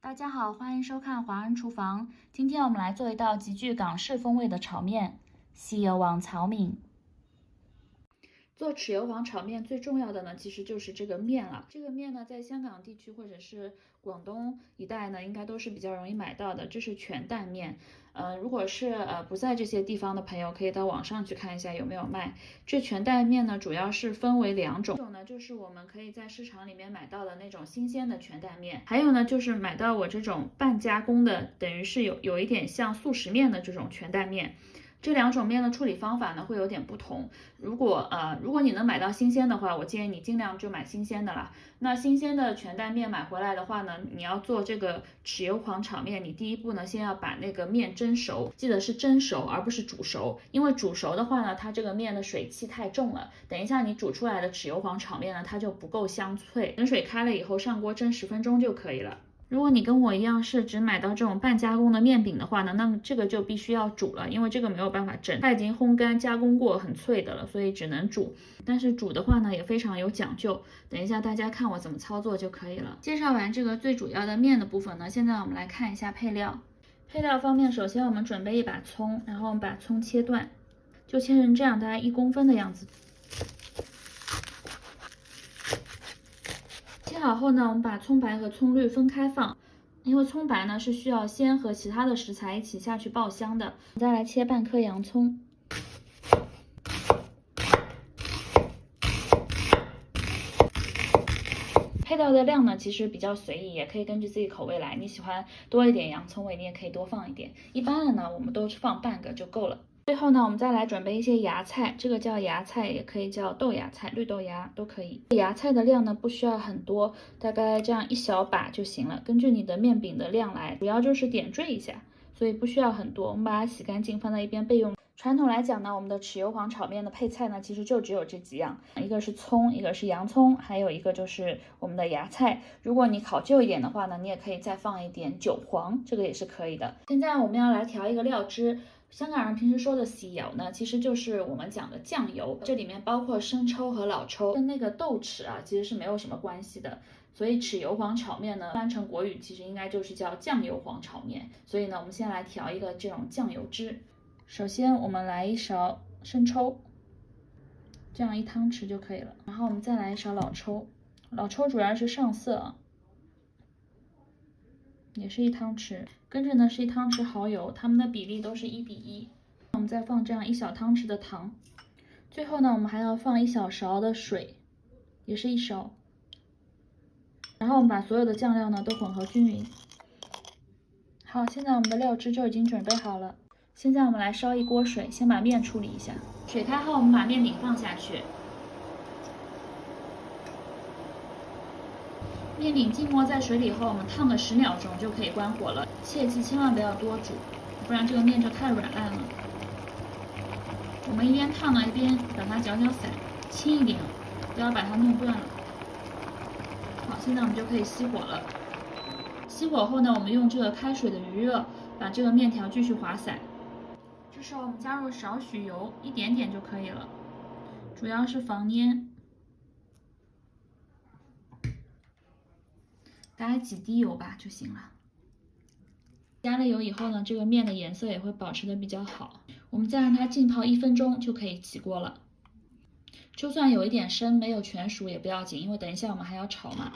大家好，欢迎收看华人厨房。今天我们来做一道极具港式风味的炒面——豉油皇炒面。做豉油皇炒面最重要的呢，其实就是这个面了。这个面呢，在香港地区或者是广东一带呢，应该都是比较容易买到的。这是全担面。如果是不在这些地方的朋友，可以到网上去看一下有没有卖。这全担面呢，主要是分为两种，一种呢就是我们可以在市场里面买到的那种新鲜的全担面，还有呢就是买到我这种半加工的，等于是有一点像速食面的这种全担面。这两种面的处理方法呢会有点不同。如果你能买到新鲜的话，我建议你尽量就买新鲜的啦。那新鲜的全担面买回来的话呢，你要做这个豉油皇炒面，你第一步呢先要把那个面蒸熟，记得是蒸熟而不是煮熟，因为煮熟的话呢，它这个面的水汽太重了，等一下你煮出来的豉油皇炒面呢，它就不够香脆。等水开了以后，上锅蒸10分钟就可以了。如果你跟我一样是只买到这种半加工的面饼的话呢，那么这个就必须要煮了，因为这个没有办法蒸，它已经烘干加工过，很脆的了，所以只能煮。但是煮的话呢，也非常有讲究，等一下大家看我怎么操作就可以了。介绍完这个最主要的面的部分呢，现在我们来看一下配料。配料方面，首先我们准备一把葱，然后我们把葱切断，就切成这样，大概1公分的样子。切好后呢，我们把葱白和葱绿分开放，因为葱白呢是需要先和其他的食材一起下去爆香的。再来切半颗洋葱，配料的量呢其实比较随意，也可以根据自己口味来。你喜欢多一点洋葱味，你也可以多放一点。一般的呢，我们都放半个就够了。最后呢，我们再来准备一些芽菜，这个叫芽菜，也可以叫豆芽菜、绿豆芽都可以。芽菜的量呢不需要很多，大概这样1小把就行了，根据你的面饼的量来，主要就是点缀一下，所以不需要很多。我们把它洗干净放在一边备用。传统来讲呢，我们的豉油皇炒面的配菜呢，其实就只有这几样，一个是葱，一个是洋葱，还有一个就是我们的芽菜。如果你考究一点的话呢，你也可以再放一点韭黄，这个也是可以的。现在我们要来调一个料汁。香港人平时说的豉油呢，其实就是我们讲的酱油，这里面包括生抽和老抽，跟那个豆豉啊其实是没有什么关系的。所以豉油皇炒面呢，翻成国语其实应该就是叫酱油皇炒面。所以呢，我们先来调一个这种酱油汁。首先我们来1勺生抽，这样1汤匙就可以了。然后我们再来1勺老抽，老抽主要是上色啊，也是1汤匙。跟着呢是1汤匙蚝油，它们的比例都是1比1。我们再放这样1小汤匙的糖。最后呢，我们还要放1小勺的水，也是1勺。然后我们把所有的酱料呢都混合均匀。好，现在我们的料汁就已经准备好了。现在我们来烧1锅水，先把面处理一下。水开后，我们把面饼放下去。面饼浸没在水里后，我们烫个10秒钟就可以关火了。切记千万不要多煮，不然这个面就太软烂了。我们一边烫呢，一边把它搅散，轻一点，不要把它弄断了。好，现在我们就可以熄火了。熄火后呢，我们用这个开水的余热把这个面条继续滑散。这时候我们加入少许油，一点点就可以了，主要是防粘。大概几滴油吧就行了。加了油以后呢，这个面的颜色也会保持的比较好。我们再让它浸泡1分钟就可以起锅了。就算有一点生，没有全熟也不要紧，因为等一下我们还要炒嘛。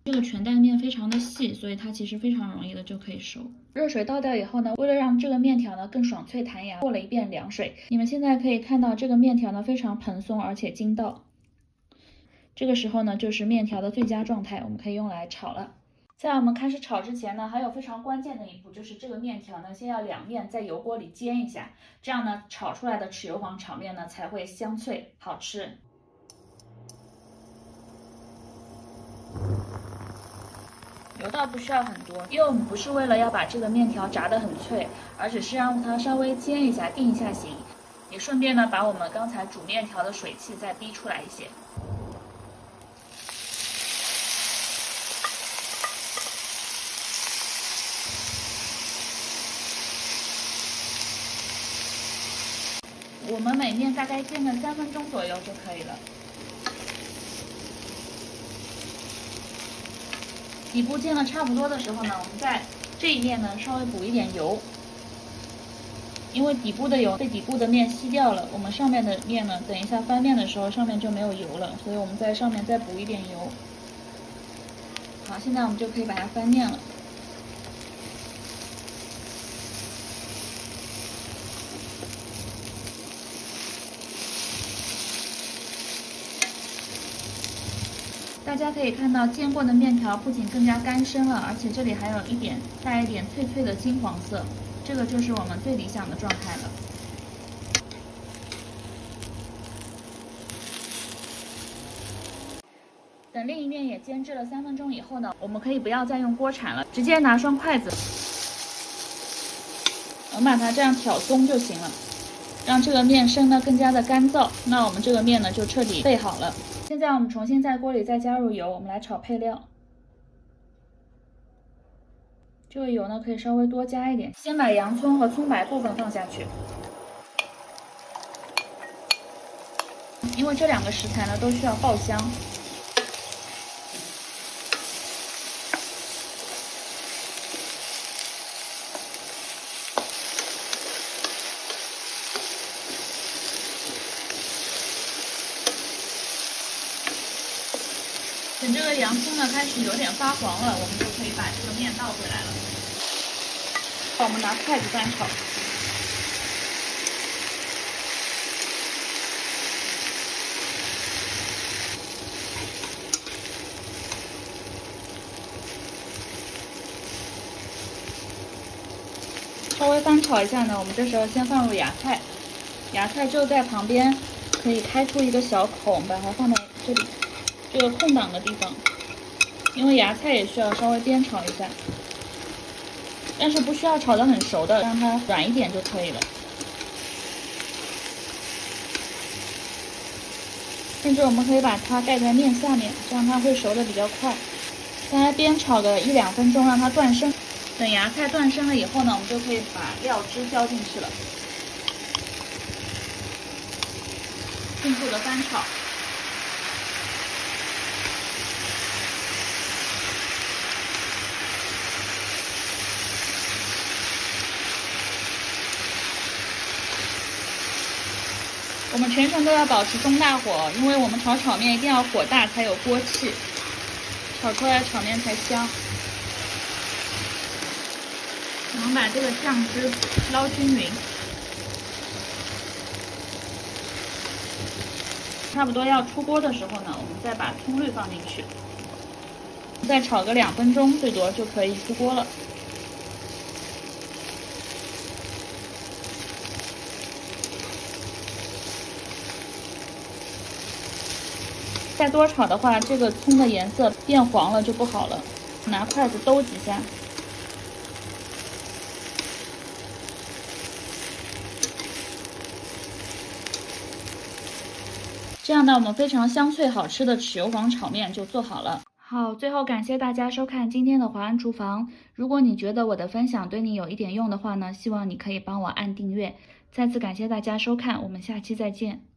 这个全担面非常的细，所以它其实非常容易的就可以熟。热水倒掉以后呢，为了让这个面条呢更爽脆弹牙，过了一遍凉水。你们现在可以看到这个面条呢非常蓬松而且筋道。这个时候呢，就是面条的最佳状态，我们可以用来炒了。在我们开始炒之前呢，还有非常关键的一步，就是这个面条呢，先要两面在油锅里煎一下，这样呢，炒出来的豉油皇炒面呢才会香脆好吃。油倒不需要很多，因为我们不是为了要把这个面条炸得很脆，而只是让它稍微煎一下、定一下型，也顺便呢把我们刚才煮面条的水汽再逼出来一些。我们每面大概煎个3分钟左右就可以了。底部煎的差不多的时候呢，我们在这一面呢稍微补一点油，因为底部的油被底部的面吸掉了，我们上面的面呢，等一下翻面的时候上面就没有油了，所以我们在上面再补一点油。好，现在我们就可以把它翻面了。大家可以看到，煎过的面条不仅更加干身了，而且这里还有带一点脆脆的金黄色，这个就是我们最理想的状态了。等另一面也煎制了3分钟以后呢，我们可以不要再用锅铲了，直接拿双筷子，我们把它这样挑松就行了，让这个面生的更加的干燥。那我们这个面呢就彻底备好了。现在我们重新在锅里再加入油，我们来炒配料。这个油呢可以稍微多加一点，先把洋葱和葱白部分放下去，因为这2个食材呢都需要爆香。等这个洋葱呢开始有点发黄了，我们就可以把这个面倒回来了。好，我们拿筷子翻炒。稍微翻炒一下呢，我们这时候先放入芽菜，芽菜就在旁边可以开出一个小孔，把它放在这里。这个空档的地方，因为芽菜也需要稍微煸炒一下，但是不需要炒得很熟的，让它软一点就可以了。甚至我们可以把它盖在面下面，这样它会熟的比较快。大概煸炒个1-2分钟，让它断生。等芽菜断生了以后呢，我们就可以把料汁浇进去了，迅速的翻炒。我们全程都要保持中大火，因为我们炒炒面一定要火大才有锅气，炒出来炒面才香。我们把这个酱汁捞均匀，差不多要出锅的时候呢，我们再把葱绿放进去，再炒个2分钟，最多就可以出锅了。再多炒的话，这个葱的颜色变黄了就不好了。拿筷子兜几下。这样呢，我们非常香脆好吃的豉油黄炒面就做好了。好，最后感谢大家收看今天的华安厨房。如果你觉得我的分享对你有一点用的话呢，希望你可以帮我按订阅。再次感谢大家收看，我们下期再见。